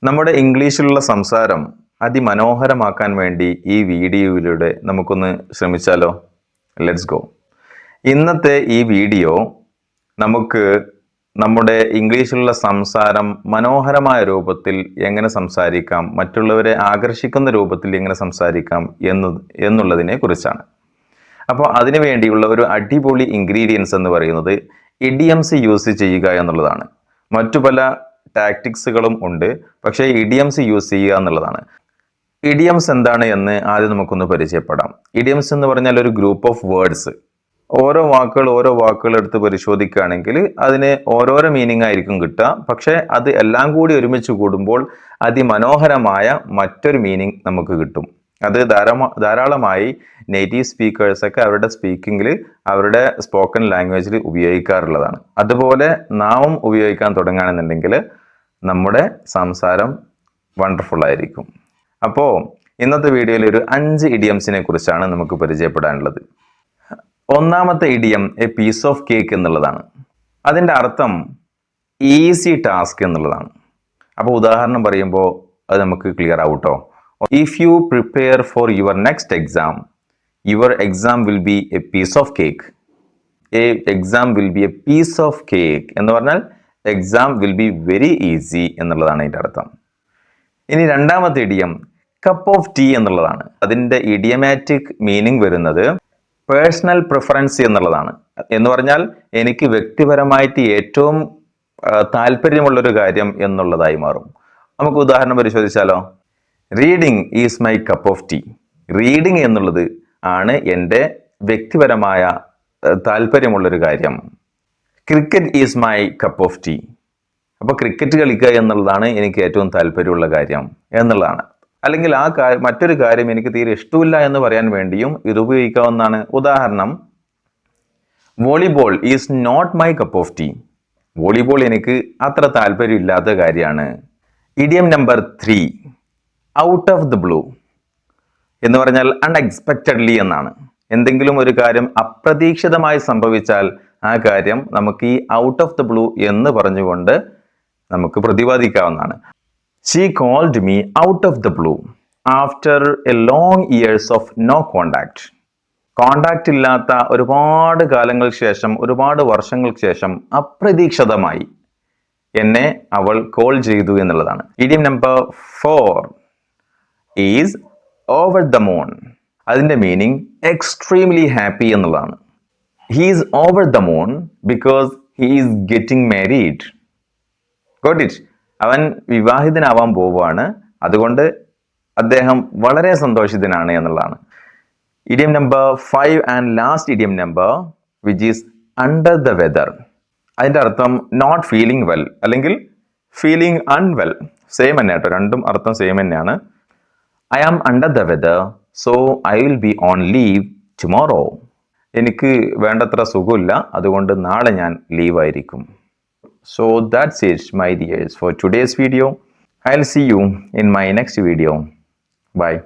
നമ്മുടെ ഇംഗ്ലീഷിലുള്ള സംസാരം അതിമനോഹരമാക്കാൻ വേണ്ടി ഈ വീഡിയോയിലൂടെ നമുക്കൊന്ന് ശ്രമിച്ചാലോ? Let's go. ഇന്നത്തെ ഈ വീഡിയോ നമുക്ക് നമ്മുടെ ഇംഗ്ലീഷിലുള്ള സംസാരം മനോഹരമായ രൂപത്തിൽ എങ്ങനെ സംസാരിക്കാം, മറ്റുള്ളവരെ ആകർഷിക്കുന്ന രൂപത്തിൽ എങ്ങനെ സംസാരിക്കാം എന്നുള്ളതിനെ കുറിച്ചാണ്. അപ്പോൾ അതിനു വേണ്ടിയുള്ള ഒരു അടിപൊളി ഇൻഗ്രീഡിയൻസ് എന്ന് പറയുന്നത് ഇഡിയംസ് യൂസ് ചെയ്യുക എന്നുള്ളതാണ്. മറ്റു പല ടാക്ടിക്സുകളും ഉണ്ട്, പക്ഷേ ഇഡിയംസ് യൂസ് ചെയ്യുക എന്നുള്ളതാണ്. ഇഡിയംസ് എന്താണ് എന്ന് ആദ്യം നമുക്കൊന്ന് പരിചയപ്പെടാം. ഇഡിയംസ് എന്ന് പറഞ്ഞാൽ ഒരു ഗ്രൂപ്പ് ഓഫ് വേർഡ്സ്. ഓരോ വാക്കുകൾ എടുത്ത് പരിശോധിക്കുകയാണെങ്കിൽ അതിന് ഓരോരോ മീനിങ് ആയിരിക്കും കിട്ടുക. പക്ഷേ അത് എല്ലാം കൂടി ഒരുമിച്ച് കൂടുമ്പോൾ അതിമനോഹരമായ മറ്റൊരു മീനിങ് നമുക്ക് കിട്ടും. അത് ധാരാളമായി നേറ്റീവ് സ്പീക്കേഴ്സൊക്കെ അവരുടെ സ്പീക്കിങ്ങിൽ, അവരുടെ സ്പോക്കൺ ലാംഗ്വേജിൽ ഉപയോഗിക്കാറുള്ളതാണ്. അതുപോലെ നാമും ഉപയോഗിക്കാൻ തുടങ്ങുകയാണെന്നുണ്ടെങ്കിൽ നമ്മുടെ സംസാരം വണ്ടർഫുൾ ആയിരിക്കും. അപ്പോൾ ഇന്നത്തെ വീഡിയോയിൽ ഒരു 5 ഇഡിയംസിനെ കുറിച്ചാണ് നമുക്ക് പരിചയപ്പെടാനുള്ളത്. ഒന്നാമത്തെ idiom a piece of cake എന്നുള്ളതാണ്. അതിൻ്റെ അർത്ഥം ഈസി ടാസ്ക് എന്നുള്ളതാണ്. അപ്പോൾ ഉദാഹരണം പറയുമ്പോൾ അത് നമുക്ക് ക്ലിയർ ആവട്ടോ. If you prepare for your next exam, your exam will be a piece of cake. Exam will be a piece of cake എന്ന് പറഞ്ഞാൽ exam will be very easy എന്നുള്ളതാണ് അതിൻ്റെ അർത്ഥം. ഇനി രണ്ടാമത്തെ ഇഡിയം കപ്പ് ഓഫ് ടീ എന്നുള്ളതാണ്. അതിൻ്റെ idiomatic meaning വരുന്നത് പേഴ്സണൽ പ്രിഫറൻസ് എന്നുള്ളതാണ്. എന്ന് പറഞ്ഞാൽ എനിക്ക് വ്യക്തിപരമായിട്ട് ഏറ്റവും താല്പര്യമുള്ളൊരു കാര്യം എന്നുള്ളതായി മാറും. നമുക്ക് ഉദാഹരണം പരിശോധിച്ചാലോ? Reading is my cup of tea. Reading എന്നുള്ളത് ആണ് എൻ്റെ വ്യക്തിപരമായ താല്പര്യമുള്ളൊരു കാര്യം. Cricket is my cup of tea. അപ്പോൾ ക്രിക്കറ്റ് കളിക്കുക എന്നുള്ളതാണ് എനിക്ക് ഏറ്റവും താല്പര്യമുള്ള കാര്യം എന്നുള്ളതാണ്. അല്ലെങ്കിൽ മറ്റൊരു കാര്യം എനിക്ക് തീരെ ഇഷ്ടമില്ല എന്ന് പറയാൻ വേണ്ടിയും ഇത് ഉപയോഗിക്കാവുന്നതാണ്. ഉദാഹരണം, volleyball is not my cup of tea. Volleyball എനിക്ക് അത്ര താല്പര്യമില്ലാത്ത കാര്യമാണ്. Idiom number 3 out of the blue എന്ന് പറഞ്ഞാൽ അൺഎക്സ്പെക്റ്റഡ്ലി എന്നാണ്. എന്തെങ്കിലും ഒരു കാര്യം അപ്രതീക്ഷിതമായി സംഭവിച്ചാൽ ആ കാര്യം നമുക്ക് ഈ ഔട്ട് ഓഫ് ദ ബ്ലൂ എന്ന് പറഞ്ഞുകൊണ്ട് നമുക്ക് പ്രതിപാദിക്കാവുന്നതാണ്. She called me out of the blue after a long years of no contact. Contact ഇല്ലാത്ത ഒരുപാട് കാലങ്ങൾക്ക് ശേഷം, ഒരുപാട് വർഷങ്ങൾക്ക് ശേഷം അപ്രതീക്ഷിതമായി എന്നെ അവൾ കോൾ ചെയ്തു എന്നുള്ളതാണ്. Idiom number 4 is over the moon. അതിൻ്റെ മീനിങ് എക്സ്ട്രീംലി ഹാപ്പി എന്നുള്ളതാണ്. He is over the moon because he is getting married. Got it? അവൻ വിവാഹിതനാവാൻ പോവുകയാണ്, അതുകൊണ്ട് അദ്ദേഹം വളരെ സന്തോഷിതനാണ് എന്നുള്ളതാണ്. Idiom number 5 and last idiom number which is under the weather. അതിൻ്റെ അർത്ഥം നോട്ട് ഫീലിംഗ് വെൽ അല്ലെങ്കിൽ ഫീലിംഗ് അൺവെൽ. സെയിം തന്നെ കേട്ടോ, രണ്ടും അർത്ഥം സെയിം തന്നെയാണ്. I am under the weather so I will be on leave tomorrow. എനിക്ക് വേണ്ടത്ര സുഖമില്ല, അതുകൊണ്ട് നാളെ ഞാൻ ലീവായിരിക്കും. So that's it, my dears, for today's video. I'll see you in my next video. Bye.